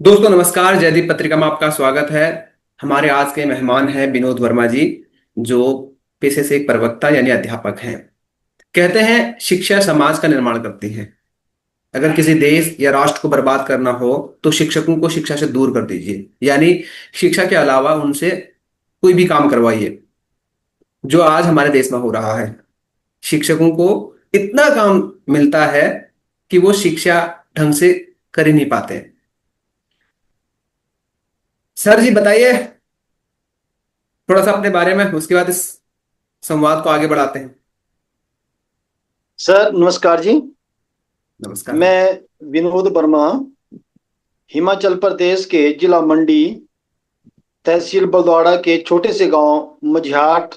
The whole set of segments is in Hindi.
दोस्तों नमस्कार। जयदीप पत्रिका में आपका स्वागत है। हमारे आज के मेहमान हैं विनोद वर्मा जी, जो पेशे से एक प्रवक्ता यानी अध्यापक हैं। कहते हैं शिक्षा समाज का निर्माण करती है। अगर किसी देश या राष्ट्र को बर्बाद करना हो तो शिक्षकों को शिक्षा से दूर कर दीजिए, यानी शिक्षा के अलावा उनसे कोई भी काम करवाइए, जो आज हमारे देश में हो रहा है। शिक्षकों को इतना काम मिलता है कि वो शिक्षा ढंग से कर ही नहीं पाते। सर जी बताइए थोड़ा सा अपने बारे में, उसके बाद इस संवाद को आगे बढ़ाते हैं। सर नमस्कार जी। नमस्कार। मैं विनोद वर्मा हिमाचल प्रदेश के जिला मंडी तहसील बलद्वाड़ा के छोटे से गांव मझाट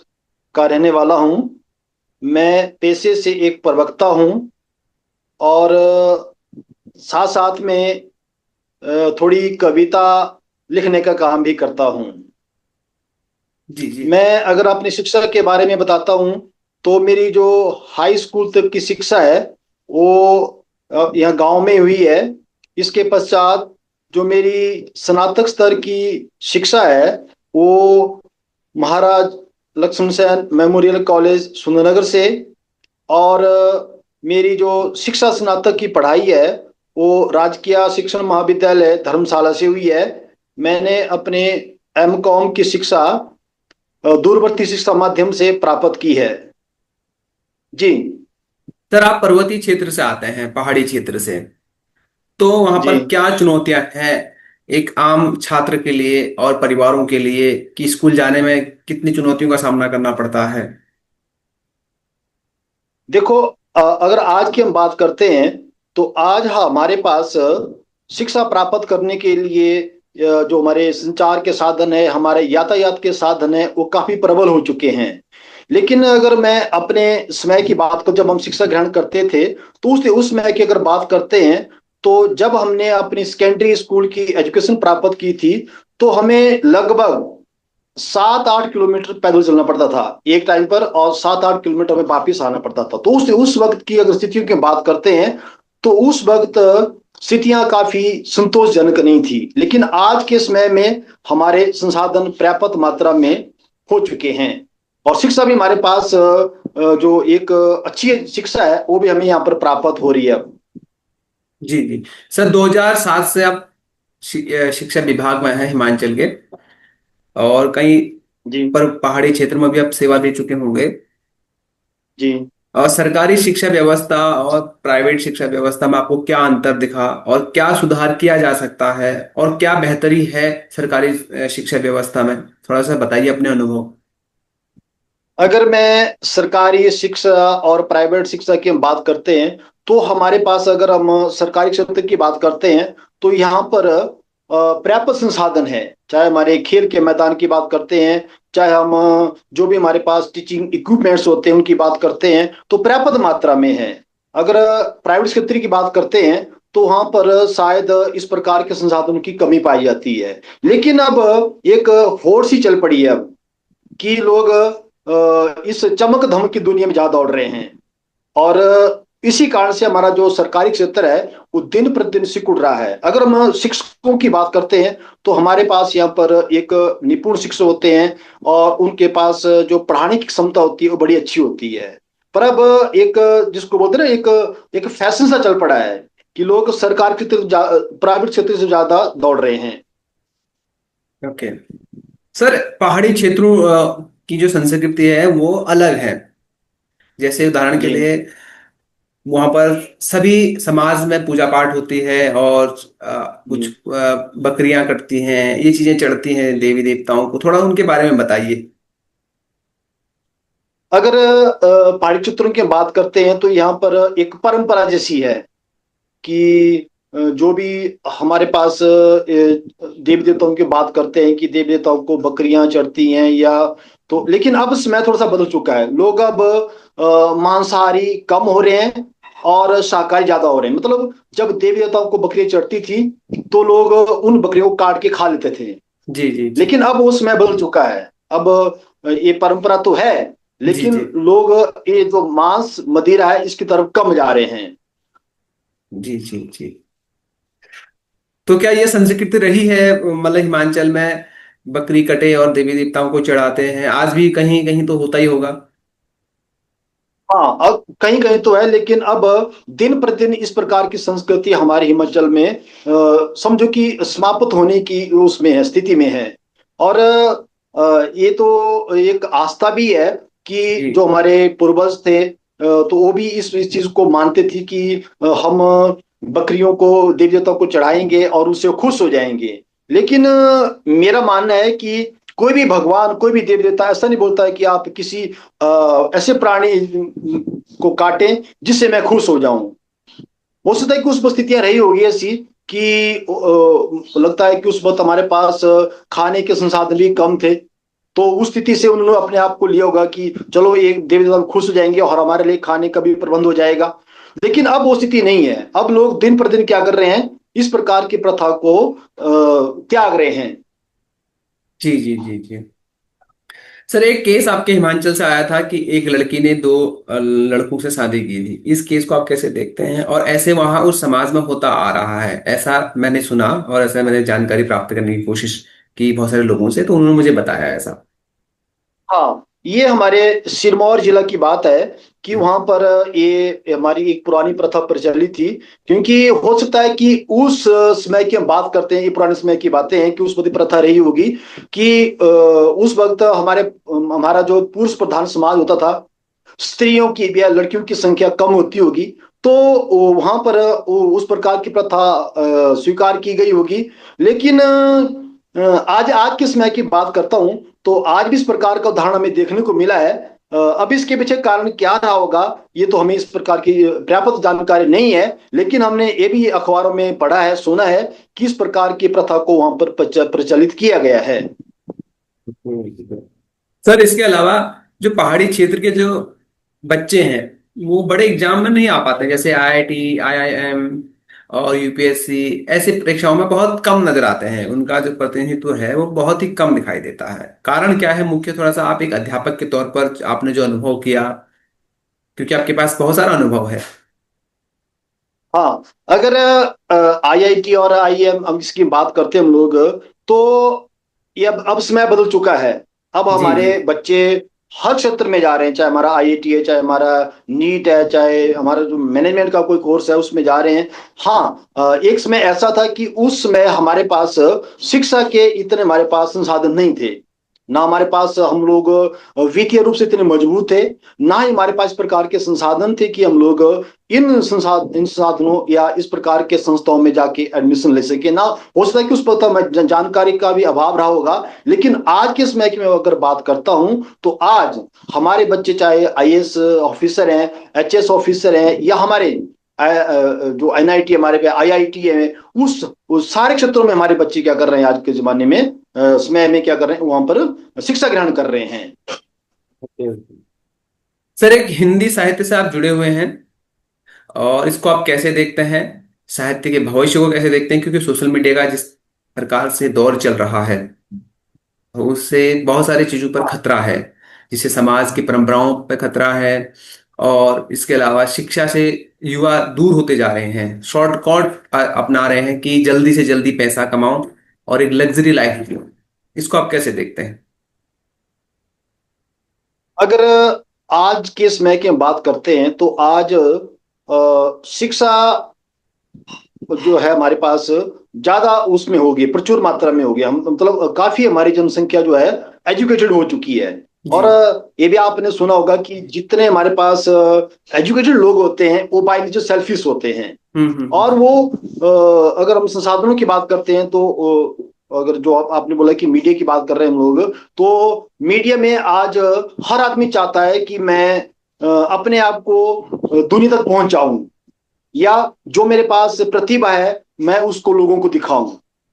का रहने वाला हूं। मैं पेशे से एक प्रवक्ता हूं और साथ साथ में थोड़ी कविता लिखने का काम भी करता हूं। जी जी। मैं अगर अपनी शिक्षा के बारे में बताता हूं तो मेरी जो हाई स्कूल तक की शिक्षा है वो यहाँ गांव में हुई है। इसके पश्चात जो मेरी स्नातक स्तर की शिक्षा है वो महाराज लक्ष्मण सेन मेमोरियल कॉलेज सुंदरनगर से। और मेरी जो शिक्षा स्नातक की पढ़ाई है वो राजकीय शिक्षण महाविद्यालय धर्मशाला से हुई है। मैंने अपने एम कॉम की शिक्षा दूरवर्ती शिक्षा माध्यम से प्राप्त की है। जी। सर आप पर्वतीय क्षेत्र से आते हैं, पहाड़ी क्षेत्र से, तो वहां जी। पर क्या चुनौतियां हैं एक आम छात्र के लिए और परिवारों के लिए, कि स्कूल जाने में कितनी चुनौतियों का सामना करना पड़ता है? देखो, अगर आज की हम बात करते हैं तो आज हमारे पास शिक्षा प्राप्त करने के लिए जो हमारे संचार के साधन है, हमारे यातायात के साधन है, वो काफी प्रबल हो चुके हैं। लेकिन अगर मैं अपने समय की बात करूं, जब हम शिक्षा ग्रहण करते थे तो उस समय की अगर बात करते हैं तो जब हमने अपनी सेकेंडरी स्कूल की एजुकेशन प्राप्त की थी तो हमें लगभग 7-8 किलोमीटर पैदल चलना पड़ता था एक टाइम पर, और 7-8 किलोमीटर में वापिस आना पड़ता था। तो उस वक्त की अगर स्थितियों की बात करते हैं तो उस वक्त स्थितियां काफी संतोषजनक नहीं थी। लेकिन आज के समय में हमारे संसाधन पर्याप्त मात्रा में हो चुके हैं और शिक्षा भी हमारे पास जो एक अच्छी शिक्षा है वो भी हमें यहाँ पर प्राप्त हो रही है अब। जी जी। सर 2007 से आप शिक्षा विभाग में हैं हिमाचल के, और कई जी। पर पहाड़ी क्षेत्र में भी आप सेवा दे चुके होंगे। जी। और सरकारी शिक्षा व्यवस्था और प्राइवेट शिक्षा व्यवस्था में आपको क्या अंतर दिखा, और क्या सुधार किया जा सकता है, और क्या बेहतरी है सरकारी शिक्षा व्यवस्था में? थोड़ा सा बताइए अपने अनुभव। अगर मैं सरकारी शिक्षा और प्राइवेट शिक्षा की हम बात करते हैं तो हमारे पास, अगर हम सरकारी क्षेत्र की बात करते हैं तो यहाँ पर पर्याप्त संसाधन है। चाहे हमारे खेल के मैदान की बात करते हैं, चाहे हम जो भी हमारे पास टीचिंग इक्विपमेंट्स होते हैं उनकी बात करते हैं तो पर्याप्त मात्रा में है। अगर प्राइवेट क्षेत्र की बात करते हैं तो वहां पर शायद इस प्रकार के संसाधनों की कमी पाई जाती है। लेकिन अब एक होड़ सी चल पड़ी है अब कि लोग इस चमक धमक की दुनिया में ज्यादा दौड़ रहे हैं। और इसी कारण से हमारा जो सरकारी क्षेत्र है वो दिन प्रतिदिन सिकुड़ रहा है। अगर हम शिक्षकों की बात करते हैं तो हमारे पास यहाँ पर एक निपुण शिक्षक होते हैं और उनके पास जो पढ़ाने की क्षमता होती है वो बड़ी अच्छी होती है। पर अब एक, जिसको बोलते हैं ना, एक एक फैशन सा चल पड़ा है कि लोग सरकार की तरफ प्राइवेट क्षेत्र से ज्यादा दौड़ रहे हैं। ओके। सर पहाड़ी क्षेत्रों की जो संस्कृति है वो अलग है। जैसे उदाहरण के जी। लिए वहां पर सभी समाज में पूजा पाठ होती है, और कुछ जी। बकरियां कटती हैं, ये चीजें चढ़ती हैं देवी देवताओं को। थोड़ा उनके बारे में बताइए। अगर पहाड़ी क्षेत्रों की बात करते हैं तो यहाँ पर एक परंपरा जैसी है कि जो भी हमारे पास देवी देवताओं की बात करते हैं कि देवी देवताओं को बकरियां चढ़ती हैं या, तो लेकिन अब समय थोड़ा सा बदल चुका है। लोग अब मांसाहारी कम हो रहे हैं और शाकाहारी ज्यादा हो रहे हैं। मतलब जब देवी देवताओं को बकरियां चढ़ती थी तो लोग उन बकरियों को काट के खा लेते थे। जी जी जी। लेकिन अब वो समय बदल चुका है। अब ये परंपरा तो है जी लेकिन जी। लोग ये जो मांस मदिरा है इसकी तरफ कम जा रहे हैं। जी जी जी। तो क्या ये संस्कृति रही है, मतलब हिमाचल में बकरी कटे और देवी देवताओं को चढ़ाते हैं, आज भी कहीं कहीं तो होता ही होगा। हाँ, अब कहीं कहीं तो है, लेकिन अब दिन प्रतिदिन इस प्रकार की संस्कृति हमारे हिमाचल में समझो कि समाप्त होने की उसमें है, स्थिति में है। और ये तो एक आस्था भी है कि जी जो हमारे पूर्वज थे, तो वो भी इस चीज को मानते थे कि हम बकरियों को देवी देवताओं को चढ़ाएंगे और उससे खुश हो जाएंगे। लेकिन मेरा मानना है कि कोई भी भगवान, कोई भी देव देवता ऐसा नहीं बोलता है कि आप किसी ऐसे प्राणी को काटें जिससे मैं खुश हो जाऊं। हो सकता है कि उस परिस्थितियां रही होगी ऐसी कि लगता है कि उस वक्त हमारे पास खाने के संसाधन भी कम थे, तो उस स्थिति से उन्होंने अपने आप को लिया होगा कि चलो ये देवी देवता खुश हो जाएंगे और हमारे लिए खाने का भी प्रबंध हो जाएगा। लेकिन अब वो स्थिति नहीं है। अब लोग दिन प्रतिदिन क्या कर रहे हैं, इस प्रकार की प्रथा को त्याग रहे हैं। जी जी जी जी। सर, एक केस आपके हिमाचल से आया था कि एक लड़की ने दो लड़कों से शादी की थी। इस केस को आप कैसे देखते हैं? और ऐसे वहां उस समाज में होता आ रहा है, ऐसा मैंने सुना और ऐसा मैंने जानकारी प्राप्त करने की कोशिश की बहुत सारे लोगों से, तो उन्होंने मुझे बताया ऐसा। हाँ, ये हमारे सिरमौर जिला की बात है कि वहां पर ये हमारी एक पुरानी प्रथा प्रचलित थी। क्योंकि हो सकता है कि उस समय की हम बात करते हैं, ये पुराने समय की बातें हैं कि उस वक्त प्रथा रही होगी कि उस वक्त हमारा जो पुरुष प्रधान समाज होता था, स्त्रियों की या लड़कियों की संख्या कम होती होगी, तो वहां पर उस प्रकार की प्रथा स्वीकार की गई होगी। लेकिन आज आज के समय की बात करता हूं, तो आज भी इस प्रकार का उदाहरण हमें देखने को मिला है। अब इसके पीछे कारण क्या रहा होगा, ये तो हमें इस प्रकार की पर्याप्त जानकारी नहीं है। लेकिन हमने ये भी अखबारों में पढ़ा है, सुना है कि इस प्रकार की प्रथा को वहां पर प्रचलित किया गया है। सर, इसके अलावा जो पहाड़ी क्षेत्र के जो बच्चे हैं, वो बड़े एग्जाम में नहीं आ पाते, जैसे आईआईटी, आईआईएम और यूपीएससी ऐसी परीक्षाओं में बहुत कम नजर आते हैं। उनका जो प्रतिनिधित्व है वो बहुत ही कम दिखाई देता है। कारण क्या है मुख्य? थोड़ा सा आप एक अध्यापक के तौर पर आपने जो अनुभव किया, क्योंकि आपके पास बहुत सारा अनुभव है। हाँ, अगर आईआईटी और आईएम हम इसकी बात करते हैं हम लोग, तो ये अब समय बदल चुका है। अब जी जी। हमारे बच्चे हर क्षेत्र में जा रहे हैं, चाहे हमारा आईआईटी है, चाहे हमारा नीट है, चाहे हमारा जो मैनेजमेंट का कोई कोर्स है उसमें जा रहे हैं। हाँ, एक समय ऐसा था कि उस समय हमारे पास शिक्षा के इतने हमारे पास संसाधन नहीं थे। ना हमारे पास हम लोग वित्तीय रूप से इतने मजबूत थे, ना ही हमारे पास इस प्रकार के संसाधन थे कि हम लोग इन संसाधनों या इस प्रकार के संस्थाओं में जाके एडमिशन ले सके। ना हो सकता है कि उस पर जानकारी का भी अभाव रहा होगा। लेकिन आज के समय की मैं अगर बात करता हूं, तो आज हमारे बच्चे चाहे आईएएस ऑफिसर हैं, एचएस ऑफिसर हैं, या हमारे जो एनआईटी हमारे पे आईआईटी है, उस सारे क्षेत्रों में हमारे बच्चे क्या कर रहे हैं, आज के जमाने में समय में क्या कर रहे हैं, वहां पर शिक्षा ग्रहण कर रहे हैं। सर, एक हिंदी साहित्य से आप जुड़े हुए हैं, और इसको आप कैसे देखते हैं? साहित्य के भविष्य को कैसे देखते हैं? क्योंकि सोशल मीडिया का जिस प्रकार से दौर चल रहा है, उससे बहुत सारी चीजों पर खतरा है। जिससे समाज की परंपराओं पर खतरा है, और इसके अलावा शिक्षा से युवा दूर होते जा रहे हैं, शॉर्टकट अपना रहे हैं कि जल्दी से जल्दी पैसा कमाओ और एक लग्जरी लाइफ जियो। इसको आप कैसे देखते हैं? अगर आज के समय की हम बात करते हैं, तो आज शिक्षा जो है हमारे पास ज्यादा उसमें होगी, प्रचुर मात्रा में होगी। हम मतलब काफी हमारी जनसंख्या जो है एजुकेटेड हो चुकी है। और जी। ये भी आपने सुना होगा कि जितने हमारे पास एजुकेटेड लोग होते हैं, वो बाय नेचर सेल्फिश होते हैं। और वो अगर हम संसाधनों की बात करते हैं, तो अगर जो आपने बोला कि मीडिया की बात कर रहे हैं हम लोग, तो मीडिया में आज हर आदमी चाहता है कि मैं अपने आप को दुनिया तक पहुंचाऊं, या जो मेरे पास प्रतिभा है मैं उसको लोगों को दिखाऊं।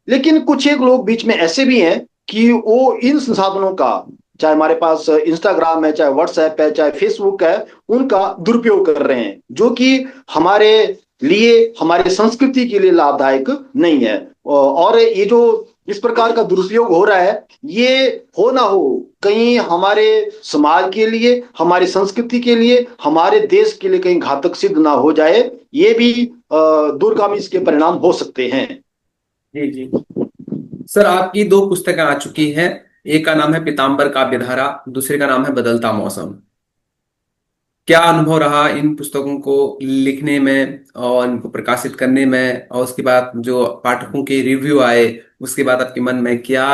लेकिन कुछ एक लोग बीच में ऐसे भी हैं कि वो इन संसाधनों का, चाहे हमारे पास इंस्टाग्राम है, चाहे व्हाट्सएप है, चाहे फेसबुक है, उनका दुरुपयोग कर रहे हैं, जो कि हमारे लिए, हमारी संस्कृति के लिए लाभदायक नहीं है। और ये जो इस प्रकार का दुरुपयोग हो रहा है, ये हो ना हो कहीं हमारे समाज के लिए, हमारी संस्कृति के लिए, हमारे देश के लिए कहीं घातक सिद्ध ना हो जाए, ये भी दूरगामी इसके परिणाम हो सकते हैं। जी जी। सर आपकी दो पुस्तकें आ चुकी हैं। एक का नाम है पीताम्बर काव्यधारा, दूसरे का नाम है बदलता मौसम। क्या अनुभव रहा इन पुस्तकों को लिखने में और इनको प्रकाशित करने में, और उसके बाद जो पाठकों के रिव्यू आए उसके बाद आपके मन में क्या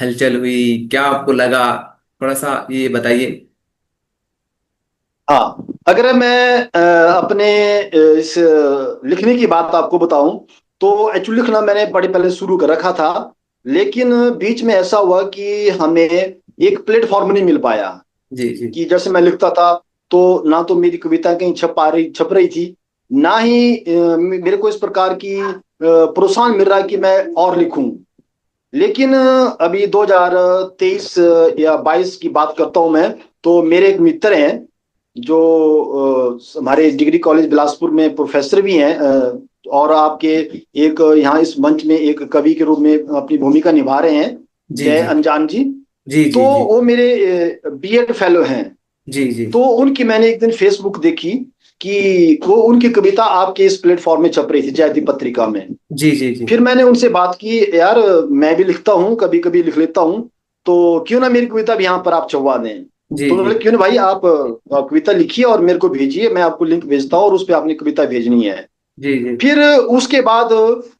हलचल हुई, क्या आपको लगा, थोड़ा सा ये बताइए। हाँ, अगर मैं अपने इस लिखने की बात आपको बताऊं, तो एक्चुअली लिखना मैंने बड़े पहले शुरू कर रखा था। लेकिन बीच में ऐसा हुआ कि हमें एक प्लेटफॉर्म नहीं मिल पाया। जी जी कि जैसे मैं लिखता था, तो ना तो मेरी कविता कहीं छप रही थी, ना ही मेरे को इस प्रकार की प्रोत्साहन मिल रहा है कि मैं और लिखूं। लेकिन अभी 2023 या 22 की बात करता हूं मैं। तो मेरे एक मित्र हैं जो हमारे डिग्री कॉलेज बिलासपुर में प्रोफेसर भी हैं, और आपके एक यहाँ इस मंच में एक कवि के रूप में अपनी भूमिका निभा रहे हैं, जी जय जी अनजान जी। जी तो जी जी वो मेरे बीएड फेलो हैं। जी जी तो उनकी मैंने एक दिन फेसबुक देखी कि वो उनकी कविता आपके इस प्लेटफॉर्म में छप रही थी, जयती पत्रिका में। जी जी जी फिर मैंने उनसे बात की, यार मैं भी लिखता हूँ, कभी कभी लिख लेता हूँ, तो क्यों ना मेरी कविता भी यहाँ पर आप छपवा दें। जी तो जी बोले क्यों ना भाई, आप कविता लिखिए और मेरे को भेजिए, मैं आपको लिंक भेजता हूँ और उस पर आपने कविता भेजनी है। जी जी फिर उसके बाद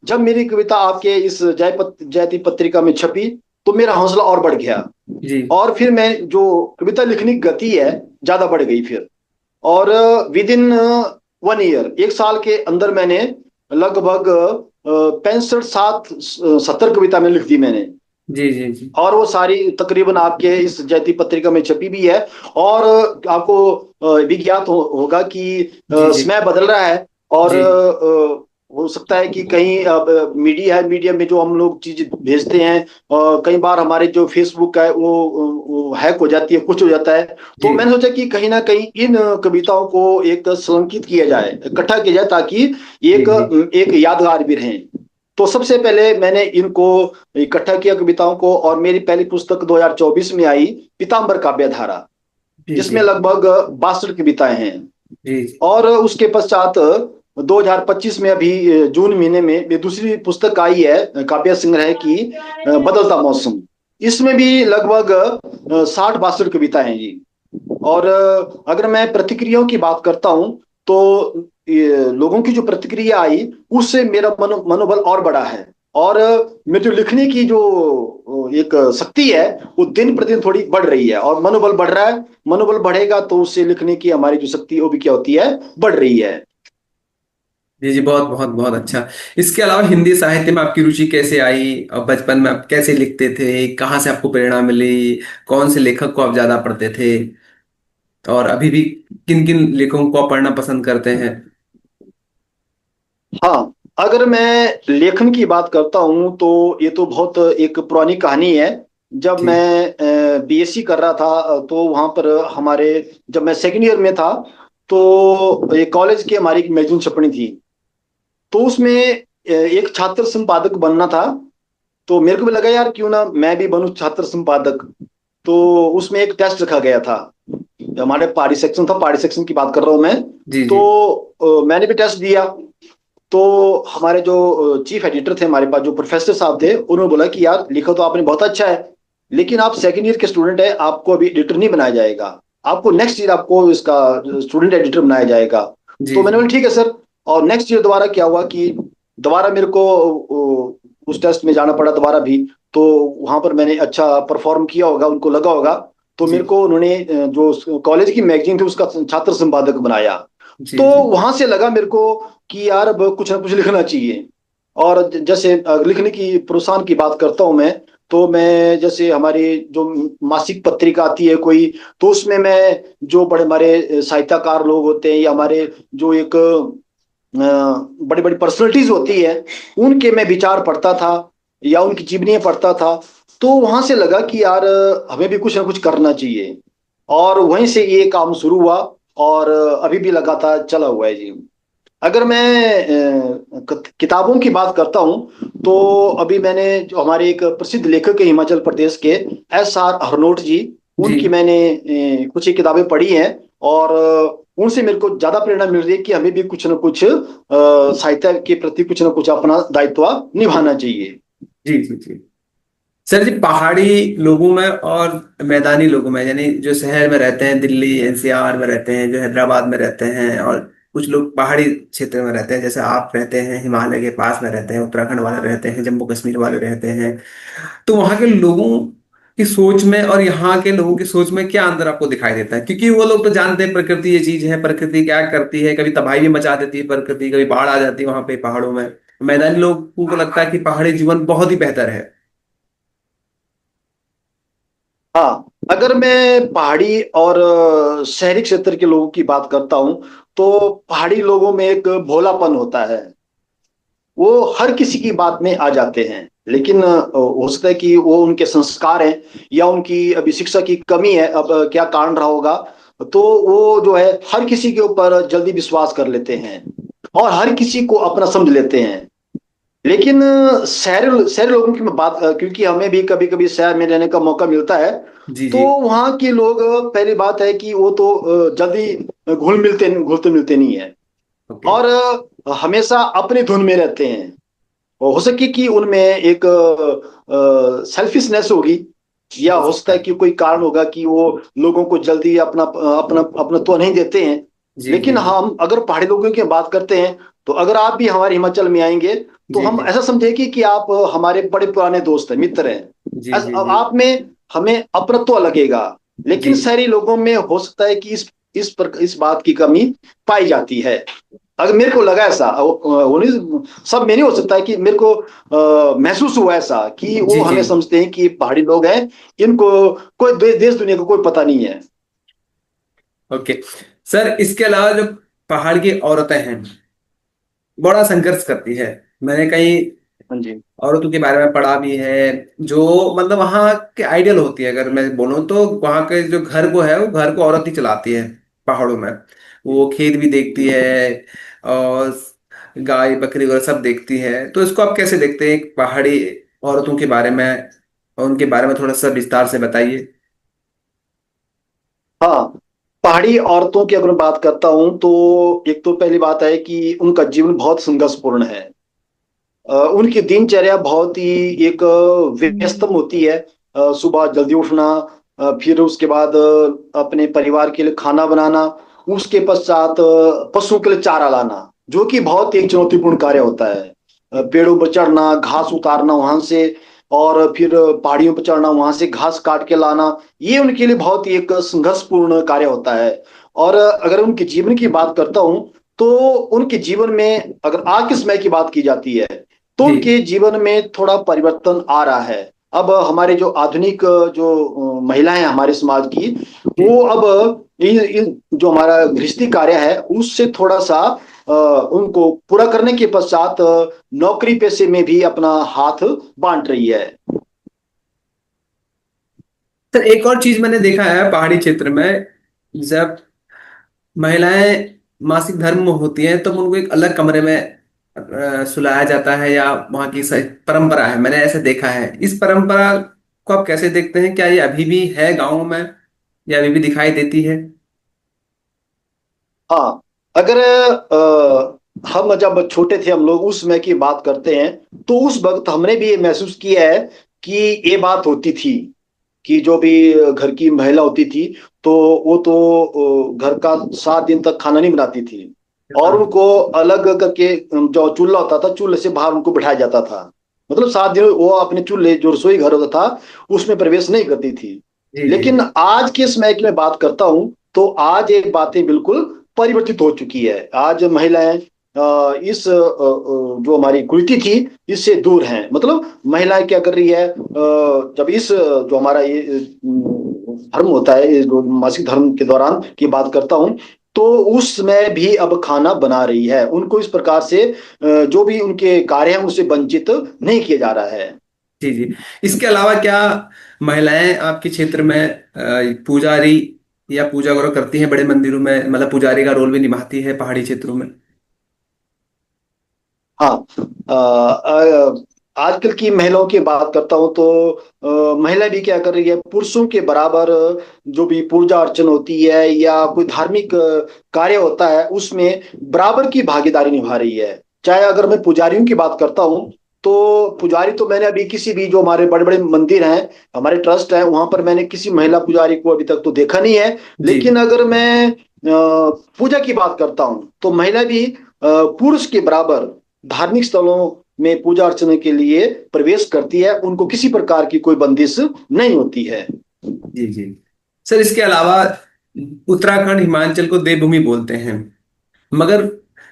जब मेरी कविता आपके इस जयती पत्रिका में छपी, तो मेरा हौसला और बढ़ गया। जी और फिर मैं जो कविता लिखने की गति है, ज्यादा बढ़ गई फिर। और विद इन 1 ईयर, 1 साल के अंदर मैंने लगभग 65 60 70 कविता में लिख दी मैंने। जी जी जी और वो सारी तकरीबन आपके इस जयती पत्रिका में छपी भी है। और आपको भी ज्ञात होगा कि जी जी समय बदल रहा है। और जी हो सकता है कि कहीं अब मीडिया है, मीडिया में जो हम लोग चीज भेजते हैं, कई बार हमारे जो फेसबुक है वो हैक हो जाती है, कुछ हो जाता है। जी तो मैंने सोचा कि कहीं ना कहीं इन कविताओं को एक संकलित किया जाए, इकट्ठा किया जाए, ताकि जी एक जी एक यादगार भी रहे। तो सबसे पहले मैंने इनको इकट्ठा किया कविताओं को, और मेरी पहली पुस्तक 2024 में आई, पीताम्बर काव्यधारा, जी जी जिसमें लगभग 62 कविताएं हैं। जी और उसके पश्चात 2025 में अभी जून महीने में ये दूसरी पुस्तक आई है काव्य संग्रह की, बदलता मौसम। इसमें भी लगभग 60 62 कविताएं हैं जी। और अगर मैं प्रतिक्रियाओं की बात करता हूं, तो लोगों की जो प्रतिक्रिया आई, उससे मेरा मनोबल और बढ़ा है। और मेरी जो लिखने की जो एक शक्ति है, वो दिन प्रतिदिन थोड़ी बढ़ रही है, और मनोबल बढ़ रहा है। मनोबल बढ़ेगा तो उससे लिखने की हमारी जो शक्ति है वो भी क्या होती है, बढ़ रही है। जी जी, बहुत बहुत बहुत अच्छा। इसके अलावा हिंदी साहित्य में आपकी रुचि कैसे आई, और बचपन में आप कैसे लिखते थे, कहाँ से आपको प्रेरणा मिली, कौन से लेखक को आप ज्यादा पढ़ते थे, और अभी भी किन किन लेखकों को आप पढ़ना पसंद करते हैं। हाँ, अगर मैं लेखन की बात करता हूँ, तो ये तो बहुत एक पुरानी कहानी है। जब जी मैं बीएससी कर रहा था, तो वहाँ पर हमारे, जब मैं सेकेंड ईयर में था, तो एक कॉलेज की हमारी एक मैगजीन छपनी थी। तो उसमें एक छात्र संपादक बनना था। तो मेरे को भी लगा, यार क्यों ना मैं भी बनूं छात्र संपादक। तो उसमें एक टेस्ट रखा गया था। हमारे पार्टी सेक्शन था, पार्टी सेक्शन की बात कर रहा हूँ मैं। जी जी तो मैंने भी टेस्ट दिया। तो हमारे जो चीफ एडिटर थे हमारे पास, जो प्रोफेसर साहब थे, उन्होंने बोला कि यार लिखा तो आपने बहुत अच्छा है, लेकिन आप सेकंड ईयर के स्टूडेंट है, आपको अभी एडिटर नहीं बनाया जाएगा, आपको नेक्स्ट ईयर आपको इसका स्टूडेंट एडिटर बनाया जाएगा। जी तो मैंने जी बोला ठीक है सर। और नेक्स्ट ईयर दोबारा क्या हुआ कि दोबारा मेरे को उस टेस्ट में जाना पड़ा दोबारा भी। तो वहां पर मैंने अच्छा परफॉर्म किया होगा, उनको लगा होगा। तो जी मेरे को उन्होंने जो कॉलेज की मैगजीन थी उसका छात्र संपादक बनाया। जी तो जी वहां से लगा मेरे को कि यार अब कुछ ना कुछ लिखना चाहिए। और जैसे लिखने की प्रोत्साहन की बात करता हूँ मैं, तो मैं जैसे हमारी जो मासिक पत्रिका आती है कोई, तो उसमें मैं जो बड़े हमारे साहित्यकार लोग होते हैं, या हमारे जो एक बड़ी बड़ी पर्सनैलिटीज होती है, उनके मैं विचार पढ़ता था, या उनकी जीवनी पढ़ता था। तो वहां से लगा कि यार हमें भी कुछ ना कुछ करना चाहिए। और वहीं से ये काम शुरू हुआ, और अभी भी लगातार चला हुआ है जी। अगर मैं किताबों की बात करता हूँ, तो अभी मैंने जो हमारे एक प्रसिद्ध लेखक है हिमाचल प्रदेश के, एस आर हरनोट जी, जी उनकी मैंने कुछ ही किताबें पढ़ी हैं। और उनसे मेरे को ज्यादा प्रेरणा मिल रही है कि हमें भी कुछ ना कुछ साहित्य के प्रति कुछ ना कुछ अपना दायित्व निभाना चाहिए। जी जी जी। सर जी, पहाड़ी लोगों में और मैदानी लोगों में, यानी जो शहर में रहते हैं, दिल्ली एनसीआर में रहते हैं, जो हैदराबाद में रहते हैं, और कुछ लोग पहाड़ी क्षेत्र में रहते हैं, जैसे आप रहते हैं हिमालय के पास में रहते हैं, उत्तराखंड वाले रहते हैं, जम्मू कश्मीर वाले रहते हैं, तो वहाँ के लोगों की सोच में और यहाँ के लोगों की सोच में क्या अंतर आपको दिखाई देता है? क्योंकि वो लोग तो जानते हैं प्रकृति ये चीज है, प्रकृति क्या करती है, कभी तबाही भी मचा देती है प्रकृति, कभी बाढ़ आ जाती है वहां पे पहाड़ों में। मैदानी लोगों को लगता है कि पहाड़ी जीवन बहुत ही बेहतर है। हाँ, अगर मैं पहाड़ी और शहरी क्षेत्र के लोगों की बात करता हूँ, तो पहाड़ी लोगों में एक भोलापन होता है। वो हर किसी की बात में आ जाते हैं, लेकिन हो सकता है कि वो उनके संस्कार हैं या उनकी अभी शिक्षा की कमी है, अब क्या कारण रहा होगा। तो वो जो है हर किसी के ऊपर जल्दी विश्वास कर लेते हैं और हर किसी को अपना समझ लेते हैं। लेकिन शहर शहर लोगों की मैं बात, क्योंकि हमें भी कभी कभी शहर में रहने का मौका मिलता है, जी तो जी। वहाँ के लोग, पहली बात है कि वो तो जल्दी घुलते मिलते नहीं है। ओके। और हमेशा अपनी धुन में रहते हैं। और हो सके कि उनमें एक सेल्फिशनेस होगी, या हो हो सकता सकता है है। कि कोई कारण होगा कि वो लोगों को जल्दी अपना अपना अपना तो नहीं देते हैं। जी जी लेकिन जी। हम अगर पहाड़ी लोगों की बात करते हैं, तो अगर आप भी हमारे हिमाचल में आएंगे, तो जी हम जी ऐसा समझेंगे कि आप हमारे बड़े पुराने दोस्त हैं, मित्र हैं। जी जी जी आप में हमें अपनत्व लगेगा। जी लेकिन शहरी लोगों में हो सकता है कि इस बात की कमी पाई जाती है। अगर मेरे को लगा ऐसा, वो नहीं, सब में नहीं हो सकता है कि मेरे को महसूस हुआ ऐसा कि वो जी जी। हमें समझते हैं कि पहाड़ी लोग हैं, इनको कोई देश दुनिया का कोई पता नहीं है। ओके। सर, इसके अलावा जो पहाड़ की औरतें हैं, बड़ा संघर्ष करती है। मैंने कई हाँ जी। औरतों के बारे में पढ़ा भी है, जो मतलब वहाँ के आइडियल होती है। अगर मैं बोलूँ तो वहाँ के जो घर को है, वो घर को औरत ही चलाती है पहाड़ों में। वो खेत भी देखती है, और गाय बकरी वगैरह सब देखती है। तो इसको आप कैसे देखते हैं पहाड़ी औरतों के बारे में, और उनके बारे में थोड़ा सा विस्तार से बताइए। हाँ, पहाड़ी औरतों की अगर मैं बात करता हूँ, तो एक तो पहली बात है कि उनका जीवन बहुत संघर्षपूर्ण है। उनकी दिनचर्या बहुत ही एक व्यस्तम होती है। सुबह जल्दी उठना, फिर उसके बाद अपने परिवार के लिए खाना बनाना, उसके पश्चात पशुओं के लिए चारा लाना, जो कि बहुत ही एक चुनौतीपूर्ण कार्य होता है। पेड़ों पर चढ़ना, घास उतारना वहां से, और फिर पहाड़ियों पर चढ़ना, वहां से घास काट के लाना, ये उनके लिए बहुत ही एक संघर्षपूर्ण कार्य होता है। और अगर उनके जीवन की बात करता हूँ, तो उनके जीवन में अगर आज के समय की बात की जाती है, तो जी उनके जीवन में थोड़ा परिवर्तन आ रहा है। अब हमारे जो आधुनिक महिलाएं हैं हमारे समाज की, जी। वो अब जो हमारा गृहस्थी कार्य है उससे थोड़ा सा उनको पूरा करने के पश्चात नौकरी पेशे में भी अपना हाथ बांट रही है। सर, एक और चीज मैंने देखा है पहाड़ी क्षेत्र में, जब महिलाएं मासिक धर्म होती हैं तो उनको एक अलग कमरे में सुलाया जाता है, या वहाँ की परंपरा है, मैंने ऐसे देखा है। इस परंपरा को आप कैसे देखते हैं? क्या ये अभी भी है गाँव में, या अभी भी दिखाई देती है? हाँ, अगर हम जब छोटे थे, हम लोग उस समय की बात करते हैं, तो उस वक्त हमने भी ये महसूस किया है कि ये बात होती थी कि जो भी घर की महिला होती थी, तो वो तो घर का 7 दिन तक खाना नहीं बनाती थी। और हाँ। उनको अलग करके जो चूल्हा होता था, चूल्हे से बाहर उनको बिठाया जाता था। मतलब 7 दिन वो अपने चूल्हे, जो रसोई घर होता था, उसमें प्रवेश नहीं करती थी। जी जी लेकिन आज के समय की मैं बात करता हूँ, तो आज ये बातें बिल्कुल परिवर्तित हो चुकी है। आज महिलाएं जो हमारी कुरीति थी, इससे दूर हैं। मतलब महिलाएं क्या कर रही है, जब जो हमारा ये धर्म होता है, ये जो मासिक धर्म के दौरान की बात करता हूँ, तो उसमें भी अब खाना बना रही है। उनको इस प्रकार से जो भी उनके कार्य हैं उससे वंचित नहीं किया जा रहा है। जी जी। इसके अलावा क्या महिलाएं आपके क्षेत्र में पुजारी या पूजा वगैरह करती हैं बड़े मंदिरों में, मतलब पुजारी का रोल भी निभाती है पहाड़ी क्षेत्रों में? हाँ, आजकल की महिलाओं की बात करता हूँ, तो महिला भी क्या कर रही है, पुरुषों के बराबर जो भी पूजा अर्चन होती है या कोई धार्मिक कार्य होता है, उसमें बराबर की भागीदारी निभा रही है। चाहे अगर मैं पुजारियों की बात करता हूँ, तो पुजारी तो मैंने अभी किसी भी जो हमारे बड़े बड़े मंदिर हैं, हमारे ट्रस्ट है, वहां पर मैंने किसी महिला पुजारी को अभी तक तो देखा नहीं है। जी लेकिन अगर मैं पूजा की बात करता हूँ तो महिला भी पुरुष के बराबर धार्मिक स्थलों में पूजा अर्चना के लिए प्रवेश करती है, उनको किसी प्रकार की कोई बंदिश नहीं होती है। जी जी। सर इसके अलावा उत्तराखंड हिमाचल को देवभूमि बोलते हैं, मगर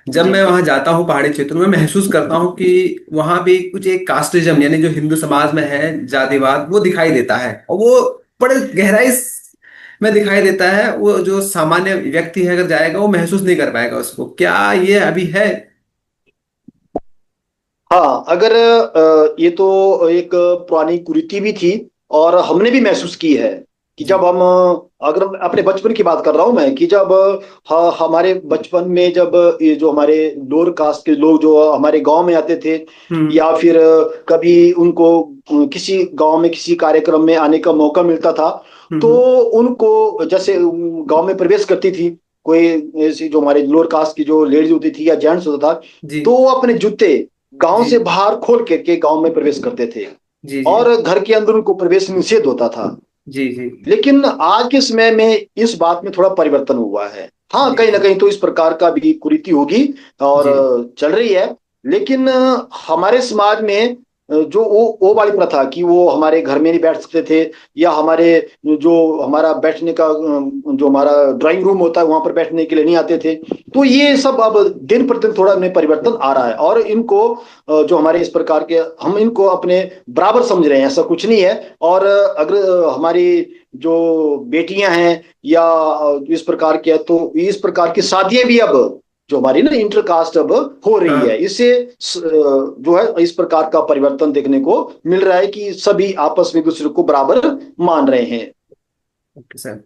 जब जी मैं वहां जाता हूँ पहाड़ी क्षेत्रों में, महसूस करता हूँ कि वहां भी कुछ एक कास्टिज्म यानी जो हिंदू समाज में है जातिवाद वो दिखाई देता है, और वो बड़े गहराई में दिखाई देता है। वो जो सामान्य व्यक्ति है अगर जाएगा वो महसूस नहीं कर पाएगा उसको। क्या ये अभी है? हाँ, अगर ये तो एक पुरानी कुरीति भी थी, और हमने भी महसूस की है कि जी। जब हम अगर मैं अपने बचपन की बात कर रहा हूँ मैं, कि जब हमारे बचपन में जब ये जो हमारे लोअर कास्ट के लोग जो हमारे गांव में आते थे, हम्म या फिर कभी उनको किसी गांव में किसी कार्यक्रम में आने का मौका मिलता था, तो हम्म। उनको जैसे गांव में प्रवेश करती थी कोई ऐसी जो हमारे लोअर कास्ट की जो लेडीज होती थी या जेंट्स होता था, जी तो वो अपने जूते गांव जी से बाहर खोल के गांव में प्रवेश करते थे, जी जी और घर के अंदर उनको प्रवेश निषेध होता था। जी जी लेकिन आज के समय में इस बात में थोड़ा परिवर्तन हुआ है। हाँ, जी कहीं ना जी कहीं तो इस प्रकार का भी कुरीति होगी और जी चल रही है। लेकिन हमारे समाज में जो वो वाली प्रथा कि वो हमारे घर में नहीं बैठ सकते थे, या हमारे जो हमारा बैठने का जो हमारा ड्राइंग रूम होता है वहां पर बैठने के लिए नहीं आते थे, तो ये सब अब दिन प्रतिदिन थोड़ा में परिवर्तन आ रहा है। और इनको जो हमारे इस प्रकार के, हम इनको अपने बराबर समझ रहे हैं, ऐसा कुछ नहीं है। और अगर हमारी जो बेटियां हैं या इस प्रकार की है, तो इस प्रकार की शादियां भी अब जो हमारी ना इंटरकास्ट अब हो रही है, हाँ। इससे जो है इस प्रकार का परिवर्तन देखने को मिल रहा है कि सभी आपस में एक दूसरे को बराबर मान रहे हैं। Okay sir.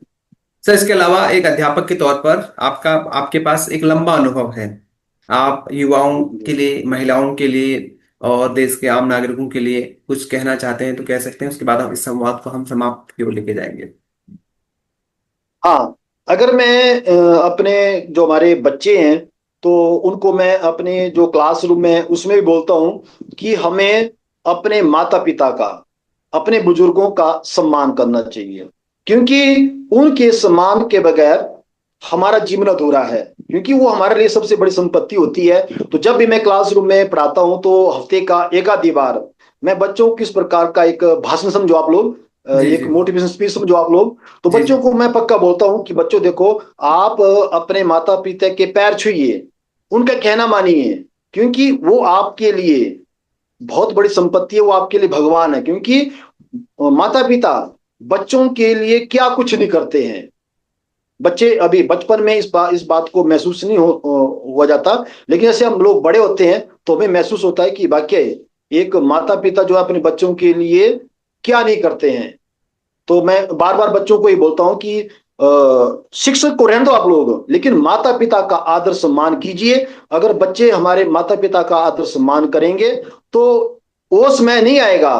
सर इसके अलावा एक अध्यापक के तौर पर आपका आपके पास एक लंबा अनुभव है। आप युवाओं के लिए, महिलाओं के लिए और देश के आम नागरिकों के लिए कुछ कहना चाहते हैं तो कह सकते हैं, उसके बाद हम इस संवाद को हम समाप्त की ओर लेके जाएंगे। हाँ, अगर मैं अपने जो हमारे बच्चे हैं, तो उनको मैं अपने जो क्लासरूम में उसमें भी बोलता हूँ कि हमें अपने माता पिता का, अपने बुजुर्गों का सम्मान करना चाहिए, क्योंकि उनके सम्मान के बगैर हमारा जीवन अधूरा है, क्योंकि वो हमारे लिए सबसे बड़ी संपत्ति होती है। तो जब भी मैं क्लासरूम में पढ़ाता हूँ तो हफ्ते का एक आधी बार मैं बच्चों को किस प्रकार का एक भाषण समझो आप लोग, जी एक जी मोटिवेशन स्पीच समझो आप लोग, तो जी जी बच्चों को मैं पक्का बोलता हूँ कि बच्चों देखो, आप अपने माता पिता के पैर छूइए, उनका कहना मानिए, क्योंकि वो आपके लिए बहुत बड़ी संपत्ति है, वो आपके लिए भगवान है। क्योंकि माता पिता बच्चों के लिए क्या कुछ नहीं करते हैं। बच्चे अभी बचपन में इस बात को महसूस नहीं हुआ जाता, लेकिन जैसे हम लोग बड़े होते हैं तो हमें महसूस होता है कि वाकई एक माता पिता जो है अपने बच्चों के लिए क्या नहीं करते हैं। तो मैं बार बार बच्चों को ये बोलता हूँ कि शिक्षक को रहने दो आप लोग, लेकिन माता पिता का आदर सम्मान कीजिए। अगर बच्चे हमारे माता पिता का आदर सम्मान करेंगे, तो वो समय नहीं आएगा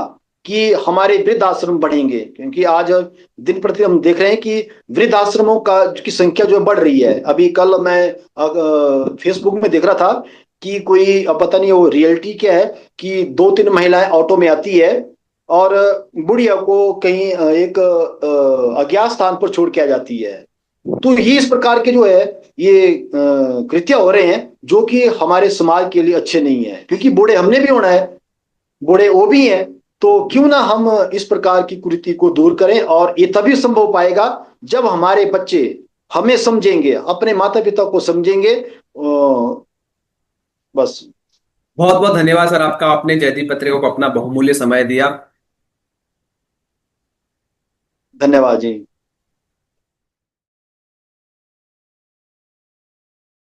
कि हमारे वृद्ध आश्रम बढ़ेंगे, क्योंकि आज दिन प्रति हम देख रहे हैं कि वृद्ध आश्रमों का की संख्या जो है बढ़ रही है। अभी कल मैं फेसबुक में देख रहा था कि कोई, अब पता नहीं वो रियलिटी क्या है, कि दो तीन महिलाएं ऑटो में आती है और बुढ़िया को कहीं एक अज्ञात स्थान पर छोड़ के आ जाती है। तो ये इस प्रकार के जो है ये कृत्य हो रहे हैं, जो कि हमारे समाज के लिए अच्छे नहीं है, क्योंकि बूढ़े हमने भी होना है, बूढ़े वो भी हैं। तो क्यों ना हम इस प्रकार की कुरीति को दूर करें, और ये तभी संभव हो पाएगा जब हमारे बच्चे हमें समझेंगे, अपने माता पिता को समझेंगे। बस। बहुत बहुत धन्यवाद सर आपका, आपने जयदीप पत्रिका को अपना बहुमूल्य समय दिया। धन्यवाद जी।